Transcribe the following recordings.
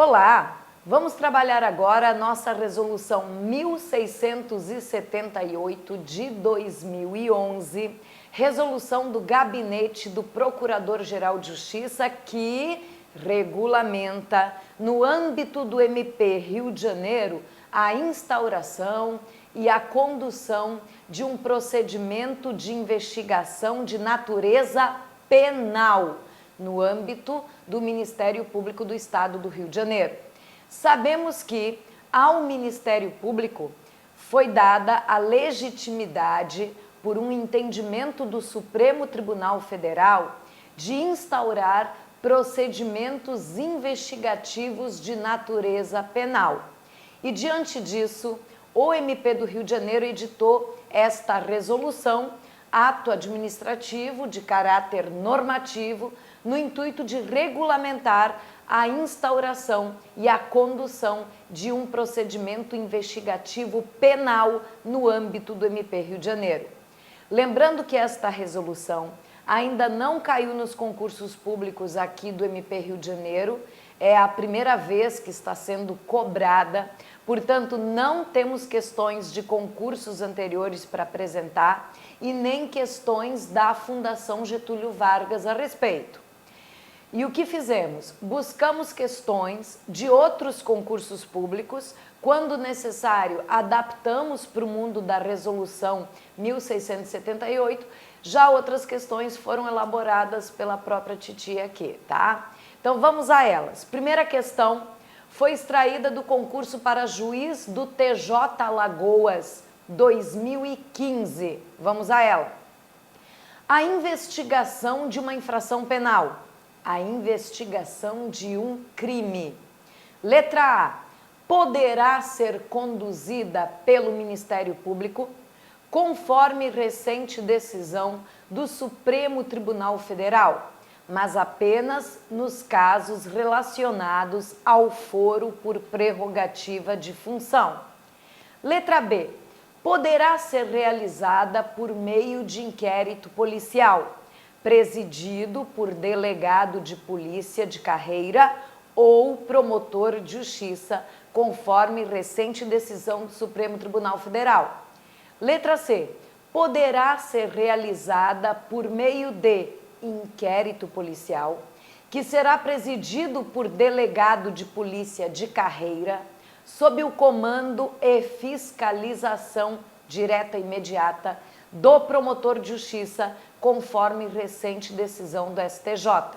Olá! Vamos trabalhar agora a nossa resolução 1678 de 2011, resolução do Gabinete do Procurador-Geral de Justiça que regulamenta, no âmbito do MP Rio de Janeiro, a instauração e a condução de um procedimento de investigação de natureza penal no âmbito do Ministério Público do Estado do Rio de Janeiro. Sabemos que ao Ministério Público foi dada a legitimidade por um entendimento do Supremo Tribunal Federal de instaurar procedimentos investigativos de natureza penal. E diante disso, o MP do Rio de Janeiro editou esta resolução, ato administrativo de caráter normativo, no intuito de regulamentar a instauração e a condução de um procedimento investigativo penal no âmbito do MP Rio de Janeiro. Lembrando que esta resolução ainda não caiu nos concursos públicos aqui do MP Rio de Janeiro, é a primeira vez que está sendo cobrada, portanto não temos questões de concursos anteriores para apresentar e nem questões da Fundação Getúlio Vargas a respeito. E o que fizemos? Buscamos questões de outros concursos públicos, quando necessário adaptamos para o mundo da resolução 1678, já outras questões foram elaboradas pela própria titia aqui, tá? Então vamos a elas. Primeira questão foi extraída do concurso para juiz do TJ Alagoas 2015. Vamos a ela. A investigação de uma infração penal. A investigação de um crime. Letra A. Poderá ser conduzida pelo Ministério Público, conforme recente decisão do Supremo Tribunal Federal, mas apenas nos casos relacionados ao foro por prerrogativa de função. Letra B. Poderá ser realizada por meio de inquérito policial, presidido por delegado de polícia de carreira ou promotor de justiça, conforme recente decisão do Supremo Tribunal Federal. Letra C. Poderá ser realizada por meio de inquérito policial, que será presidido por delegado de polícia de carreira, sob o comando e fiscalização direta e imediata do promotor de justiça, conforme recente decisão do STJ.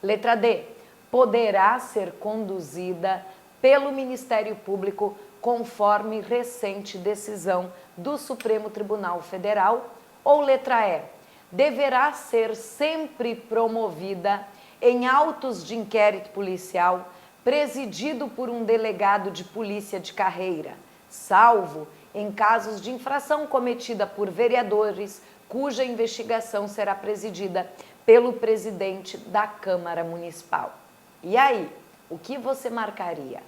Letra D. Poderá ser conduzida pelo Ministério Público, conforme recente decisão do Supremo Tribunal Federal. Ou letra E. Deverá ser sempre promovida em autos de inquérito policial, presidido por um delegado de polícia de carreira, salvo em casos de infração cometida por vereadores, cuja investigação será presidida pelo presidente da Câmara Municipal. E aí, o que você marcaria?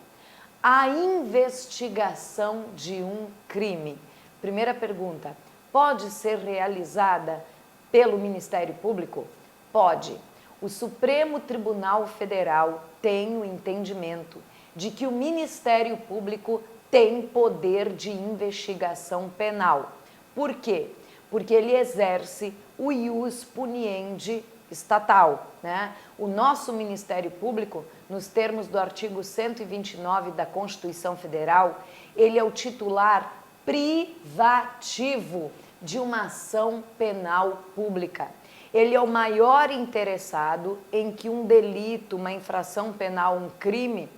A investigação de um crime. Primeira pergunta, pode ser realizada pelo Ministério Público? Pode. O Supremo Tribunal Federal tem o entendimento de que o Ministério Público tem poder de investigação penal. Por quê? Porque ele exerce o ius puniendi estatal, né? O nosso Ministério Público, nos termos do artigo 129 da Constituição Federal, ele é o titular privativo de uma ação penal pública. Ele é o maior interessado em que um delito, uma infração penal, um crime,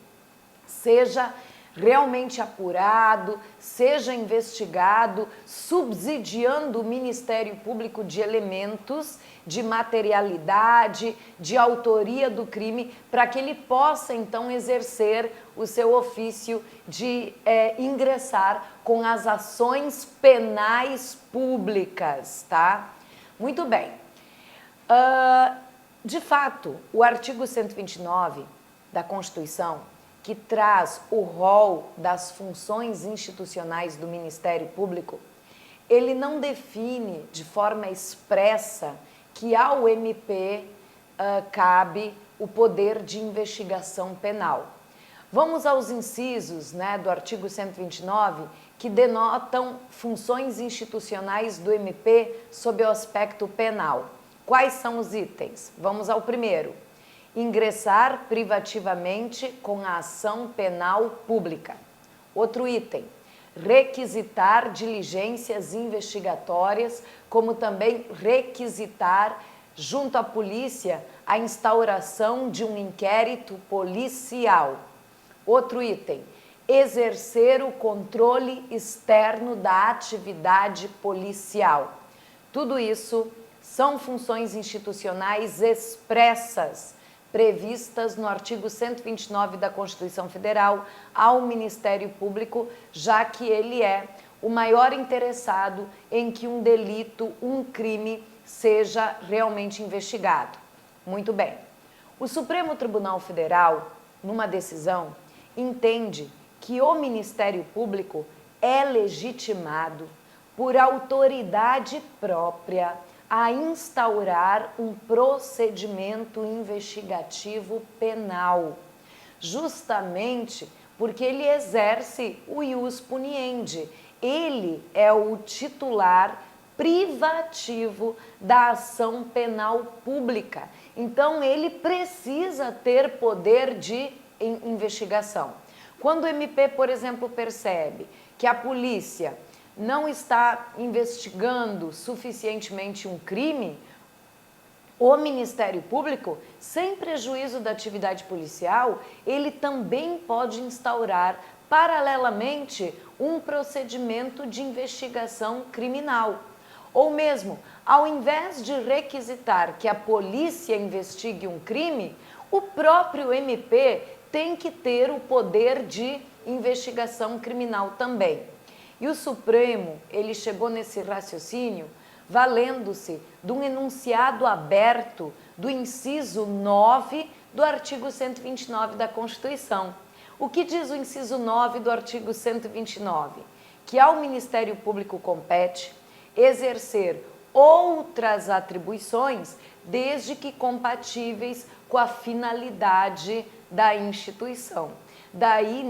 seja realmente apurado, seja investigado, subsidiando o Ministério Público de elementos de materialidade, de autoria do crime, para que ele possa então exercer o seu ofício de ingressar com as ações penais públicas, tá? Muito bem. De fato, o artigo 129 da Constituição, que traz o rol das funções institucionais do Ministério Público, ele não define de forma expressa que ao MP cabe o poder de investigação penal. Vamos aos incisos, do artigo 129, que denotam funções institucionais do MP sob o aspecto penal. Quais são os itens? Vamos ao primeiro. Ingressar privativamente com a ação penal pública. Outro item. Requisitar diligências investigatórias, como também requisitar junto à polícia a instauração de um inquérito policial. Outro item, exercer o controle externo da atividade policial. Tudo isso são funções institucionais expressas, previstas no artigo 129 da Constituição Federal ao Ministério Público, já que ele é o maior interessado em que um delito, um crime, seja realmente investigado. Muito bem. O Supremo Tribunal Federal, numa decisão, entende que o Ministério Público é legitimado por autoridade própria a instaurar um procedimento investigativo penal, justamente porque ele exerce o ius puniendi. Ele é o titular privativo da ação penal pública. Então, ele precisa ter poder de investigação. Quando o MP, por exemplo, percebe que a polícia não está investigando suficientemente um crime, o Ministério Público, sem prejuízo da atividade policial, ele também pode instaurar, paralelamente, um procedimento de investigação criminal. Ou mesmo, ao invés de requisitar que a polícia investigue um crime, o próprio MP tem que ter o poder de investigação criminal também. E o Supremo, ele chegou nesse raciocínio valendo-se de um enunciado aberto do inciso 9 do artigo 129 da Constituição. O que diz o inciso 9 do artigo 129? Que ao Ministério Público compete exercer outras atribuições, desde que compatíveis com a finalidade da instituição. Daí,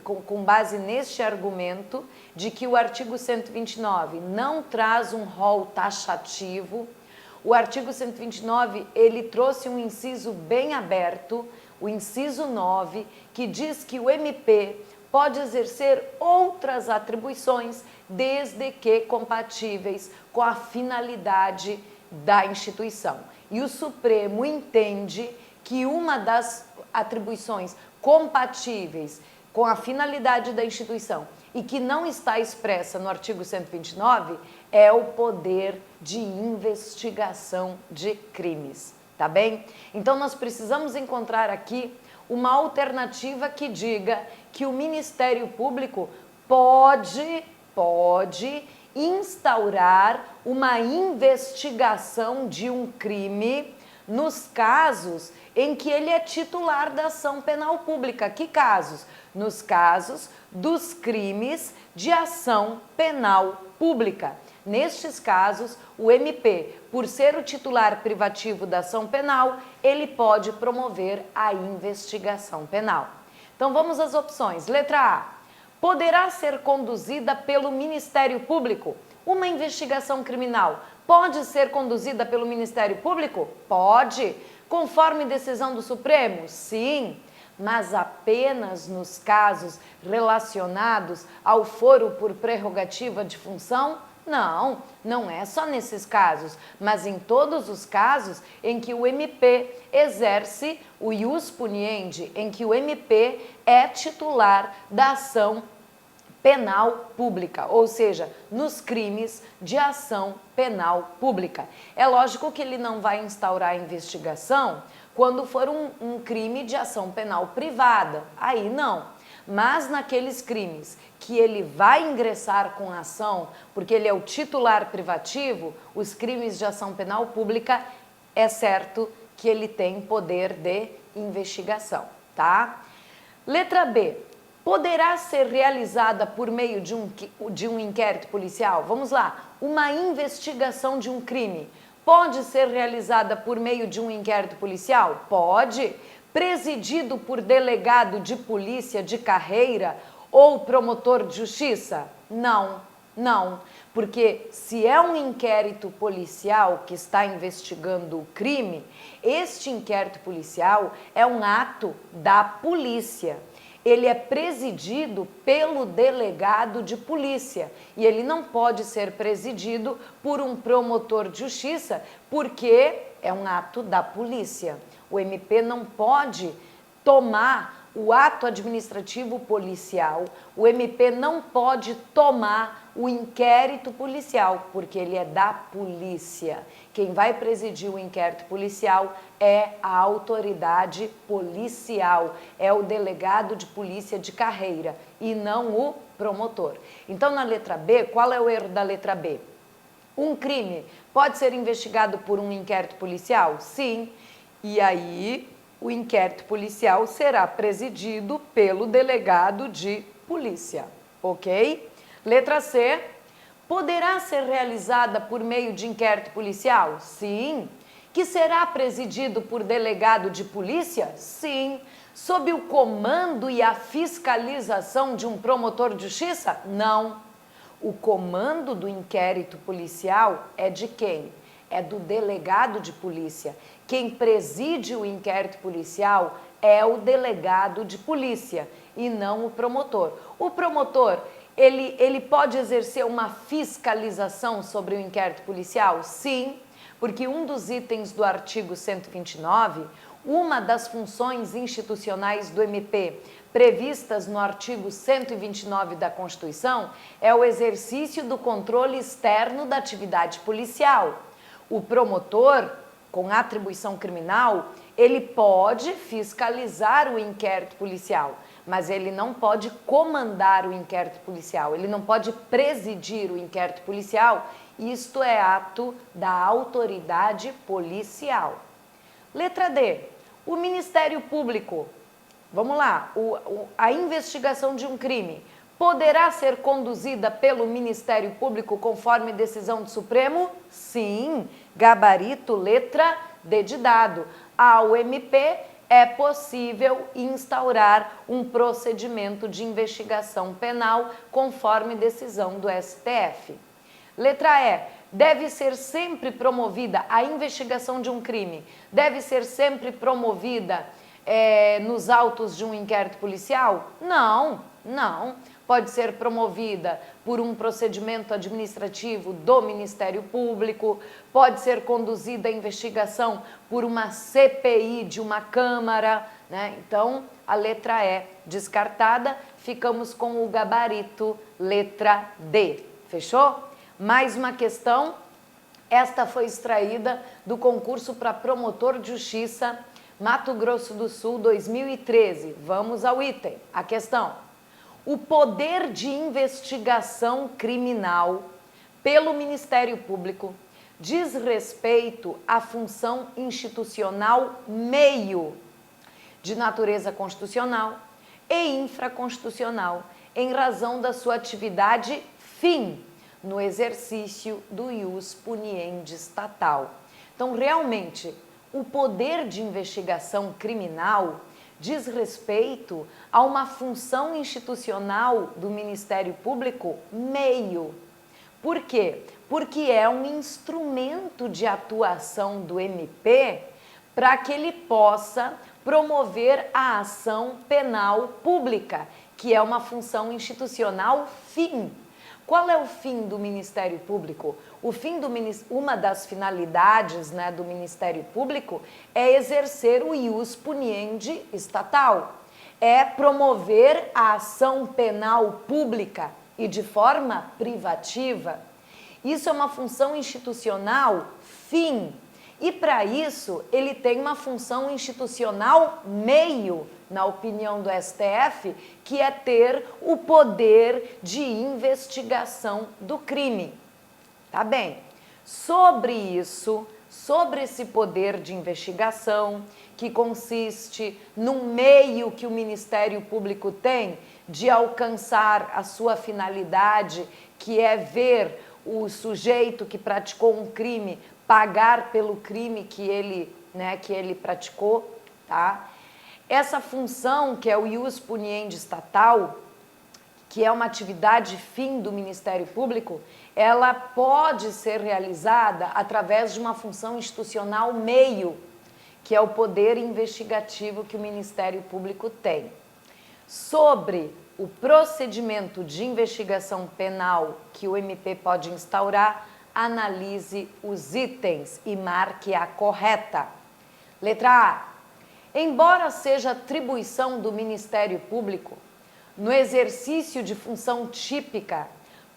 com base neste argumento de que o artigo 129 não traz um rol taxativo, o artigo 129 ele trouxe um inciso bem aberto, o inciso 9, que diz que o MP pode exercer outras atribuições, desde que compatíveis com a finalidade da instituição. E o Supremo entende que uma das atribuições compatíveis com a finalidade da instituição e que não está expressa no artigo 129 é o poder de investigação de crimes, tá bem? Então nós precisamos encontrar aqui uma alternativa que diga que o Ministério Público pode instaurar uma investigação de um crime nos casos em que ele é titular da ação penal pública. Que casos? Nos casos dos crimes de ação penal pública. Nestes casos, o MP, por ser o titular privativo da ação penal, ele pode promover a investigação penal. Então vamos às opções. Letra A. Poderá ser conduzida pelo Ministério Público. Uma investigação criminal pode ser conduzida pelo Ministério Público? Pode. Conforme decisão do Supremo? Sim. Mas apenas nos casos relacionados ao foro por prerrogativa de função? Não, não é só nesses casos, mas em todos os casos em que o MP exerce o ius puniendi, em que o MP é titular da ação penal pública, ou seja, nos crimes de ação penal pública. É lógico que ele não vai instaurar a investigação quando for um crime de ação penal privada, aí não. Mas naqueles crimes que ele vai ingressar com a ação, porque ele é o titular privativo, os crimes de ação penal pública, é certo que ele tem poder de investigação, tá? Letra B. Poderá ser realizada por meio de um inquérito policial? Vamos lá. Uma investigação de um crime pode ser realizada por meio de um inquérito policial? Pode. presidido por delegado de polícia de carreira ou promotor de justiça? Não, não, porque se é um inquérito policial que está investigando o crime, este inquérito policial é um ato da polícia. Ele é presidido pelo delegado de polícia e ele não pode ser presidido por um promotor de justiça porque é um ato da polícia. O MP não pode tomar o ato administrativo policial, o MP não pode tomar o inquérito policial, porque ele é da polícia. Quem vai presidir o inquérito policial é a autoridade policial, é o delegado de polícia de carreira e não o promotor. Então, na letra B, qual é o erro da letra B? Um crime pode ser investigado por um inquérito policial? Sim. E aí, o inquérito policial será presidido pelo delegado de polícia, ok? Letra C, poderá ser realizada por meio de inquérito policial? Sim. Que será presidido por delegado de polícia? Sim. Sob o comando e a fiscalização de um promotor de justiça? Não. O comando do inquérito policial é de quem? É do delegado de polícia. Quem preside o inquérito policial é o delegado de polícia e não o promotor. O promotor, ele pode exercer uma fiscalização sobre o inquérito policial? Sim, porque um dos itens do artigo 129, uma das funções institucionais do MP previstas no artigo 129 da Constituição é o exercício do controle externo da atividade policial. O promotor, com atribuição criminal, ele pode fiscalizar o inquérito policial, mas ele não pode comandar o inquérito policial, ele não pode presidir o inquérito policial. Isto é ato da autoridade policial. Letra D. O Ministério Público, vamos lá, a investigação de um crime poderá ser conduzida pelo Ministério Público conforme decisão do Supremo? Sim. Gabarito, letra D de dado. Ao MP é possível instaurar um procedimento de investigação penal conforme decisão do STF. Letra E. Deve ser sempre promovida a investigação de um crime, deve ser sempre promovida nos autos de um inquérito policial? Não, não. Pode ser promovida por um procedimento administrativo do Ministério Público, pode ser conduzida a investigação por uma CPI de uma Câmara, né? Então, a letra E descartada, ficamos com o gabarito letra D. Fechou? Mais uma questão, esta foi extraída do concurso para promotor de justiça Mato Grosso do Sul 2013. Vamos ao item, a questão. O poder de investigação criminal pelo Ministério Público diz respeito à função institucional meio de natureza constitucional e infraconstitucional em razão da sua atividade fim no exercício do ius puniendi estatal. Então, realmente, o poder de investigação criminal diz respeito a uma função institucional do Ministério Público meio. Por quê? Porque é um instrumento de atuação do MP para que ele possa promover a ação penal pública, que é uma função institucional fim. Qual é o fim do Ministério Público? O fim uma das finalidades, né, do Ministério Público é exercer o ius puniendi estatal, é promover a ação penal pública e de forma privativa. Isso é uma função institucional fim. E para isso, ele tem uma função institucional meio, na opinião do STF, que é ter o poder de investigação do crime. Tá bem? Sobre isso, sobre esse poder de investigação, que consiste num meio que o Ministério Público tem de alcançar a sua finalidade, que é ver o sujeito que praticou um crime pagar pelo crime que ele praticou, tá? Essa função, que é o ius puniendi estatal, que é uma atividade fim do Ministério Público, ela pode ser realizada através de uma função institucional meio, que é o poder investigativo que o Ministério Público tem. Sobre o procedimento de investigação penal que o MP pode instaurar, analise os itens e marque a correta. Letra A. Embora seja atribuição do Ministério Público, no exercício de função típica,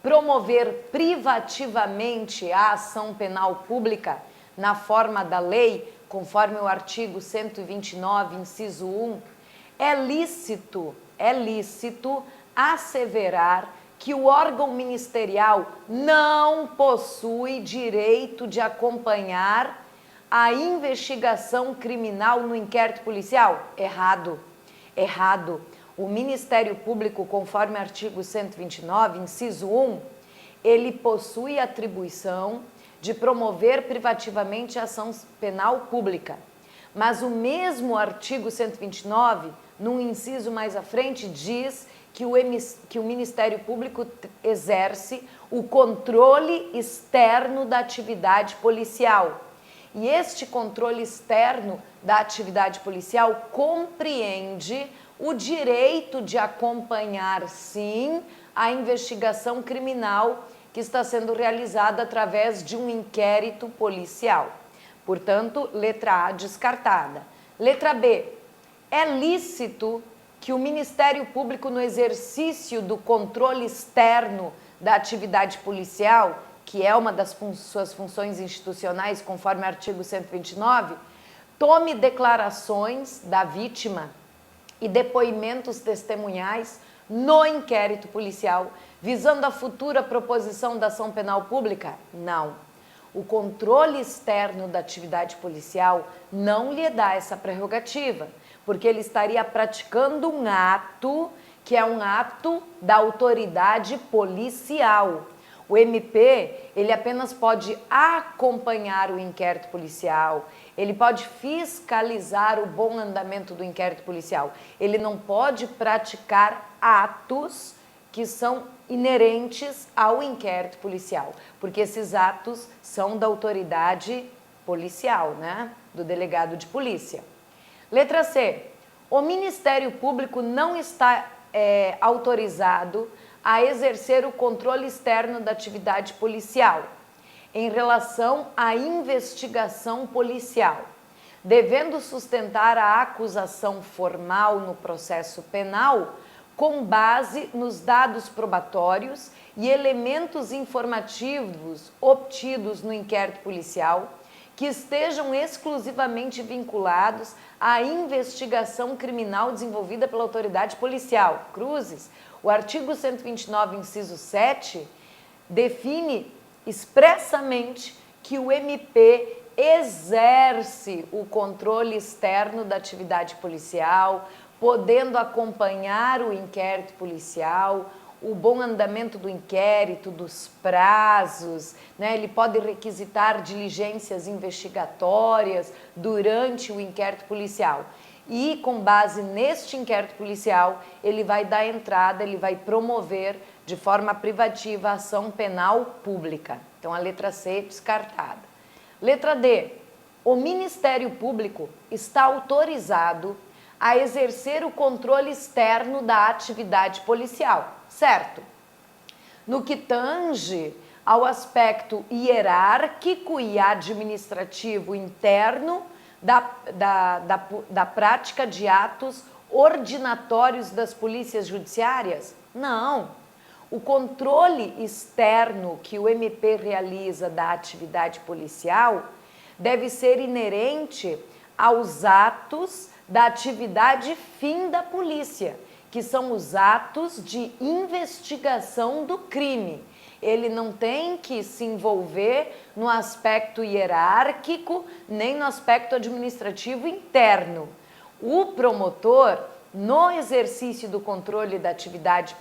promover privativamente a ação penal pública na forma da lei, conforme o artigo 129, inciso 1, é lícito asseverar que o órgão ministerial não possui direito de acompanhar a investigação criminal no inquérito policial? Errado. O Ministério Público, conforme o artigo 129, inciso 1, ele possui atribuição de promover privativamente a ação penal pública. Mas o mesmo artigo 129, num inciso mais à frente, diz que o Ministério Público exerce o controle externo da atividade policial. E este controle externo da atividade policial compreende o direito de acompanhar, sim, a investigação criminal que está sendo realizada através de um inquérito policial. Portanto, letra A descartada. Letra B. É lícito que o Ministério Público, no exercício do controle externo da atividade policial, que é uma das suas funções institucionais, conforme o artigo 129, tome declarações da vítima e depoimentos testemunhais no inquérito policial, visando a futura proposição da ação penal pública? Não. O controle externo da atividade policial não lhe dá essa prerrogativa, porque ele estaria praticando um ato que é um ato da autoridade policial. O MP, ele apenas pode acompanhar o inquérito policial, ele pode fiscalizar o bom andamento do inquérito policial. Ele não pode praticar atos que são inerentes ao inquérito policial, porque esses atos são da autoridade policial, né? Do delegado de polícia. Letra C. O Ministério Público não está autorizado a exercer o controle externo da atividade policial em relação à investigação policial, devendo sustentar a acusação formal no processo penal com base nos dados probatórios e elementos informativos obtidos no inquérito policial que estejam exclusivamente vinculados à investigação criminal desenvolvida pela autoridade policial. Cruzes. O artigo 129, inciso 7, define expressamente que o MP exerce o controle externo da atividade policial, podendo acompanhar o inquérito policial, o bom andamento do inquérito, dos prazos, né? Ele pode requisitar diligências investigatórias durante o inquérito policial. E, com base neste inquérito policial, ele vai dar entrada, ele vai promover de forma privativa a ação penal pública. Então, a letra C descartada. Letra D. O Ministério Público está autorizado a exercer o controle externo da atividade policial, certo? No que tange ao aspecto hierárquico e administrativo interno da prática de atos ordinatórios das polícias judiciárias? Não. O controle externo que o MP realiza da atividade policial deve ser inerente aos atos da atividade fim da polícia, que são os atos de investigação do crime. Ele não tem que se envolver no aspecto hierárquico, nem no aspecto administrativo interno. O promotor, no exercício do controle da atividade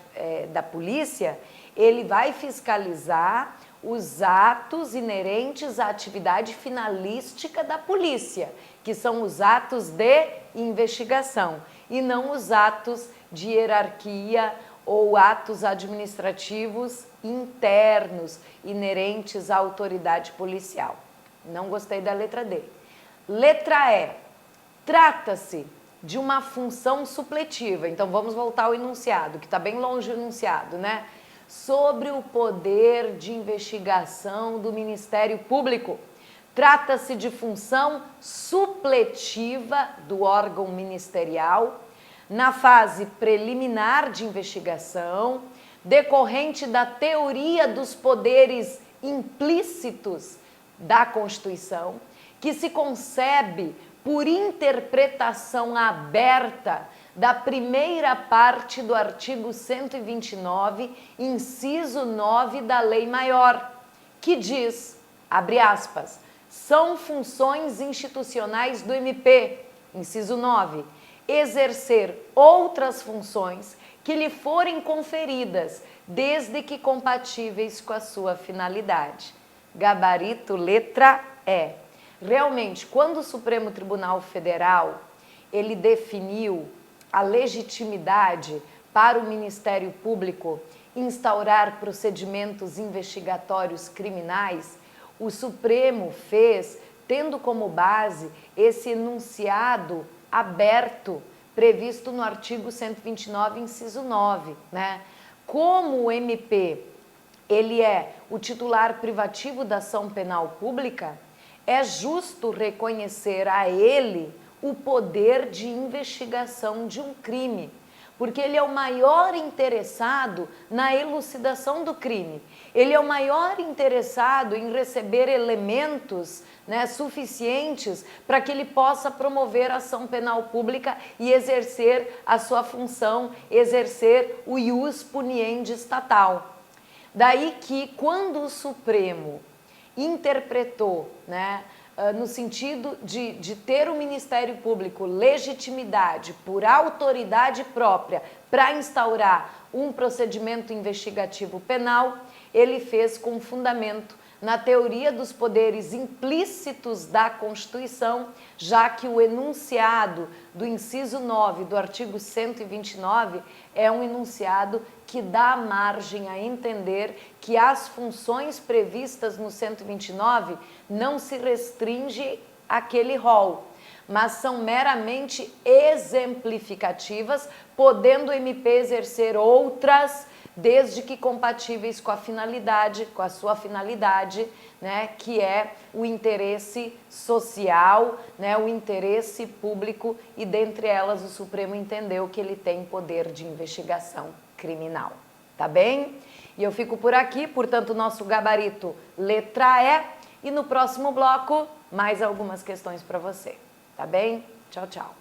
da polícia, ele vai fiscalizar os atos inerentes à atividade finalística da polícia, que são os atos de investigação, e não os atos de hierarquia ou atos administrativos internos inerentes à autoridade policial. Não gostei da letra D. Letra E. Trata-se de uma função supletiva. Então vamos voltar ao enunciado, que está bem longe o enunciado, né? Sobre o poder de investigação do Ministério Público. Trata-se de função supletiva do órgão ministerial na fase preliminar de investigação, decorrente da teoria dos poderes implícitos da Constituição, que se concebe por interpretação aberta da primeira parte do artigo 129, inciso 9 da Lei Maior, que diz, abre aspas, são funções institucionais do MP, inciso 9, exercer outras funções que lhe forem conferidas, desde que compatíveis com a sua finalidade. Gabarito letra E. Realmente, quando o Supremo Tribunal Federal, ele definiu a legitimidade para o Ministério Público instaurar procedimentos investigatórios criminais, o Supremo fez, tendo como base esse enunciado aberto, previsto no artigo 129, inciso 9, né? Como o MP, ele é o titular privativo da ação penal pública, é justo reconhecer a ele o poder de investigação de um crime, porque ele é o maior interessado na elucidação do crime. Ele é o maior interessado em receber elementos, né, suficientes para que ele possa promover a ação penal pública e exercer a sua função, exercer o ius puniendi estatal. Daí que, quando o Supremo interpretou, né, no sentido de ter o Ministério Público legitimidade por autoridade própria para instaurar um procedimento investigativo penal, ele fez com fundamento na teoria dos poderes implícitos da Constituição, já que o enunciado do inciso 9 do artigo 129 é um enunciado que dá margem a entender que as funções previstas no 129 não se restringe àquele rol, mas são meramente exemplificativas, podendo o MP exercer outras, desde que compatíveis com a finalidade, com a sua finalidade, né, que é o interesse social, né, o interesse público, e dentre elas o Supremo entendeu que ele tem poder de investigação criminal, tá bem? E eu fico por aqui, portanto, nosso gabarito letra E, e no próximo bloco, mais algumas questões para você, tá bem? Tchau, tchau.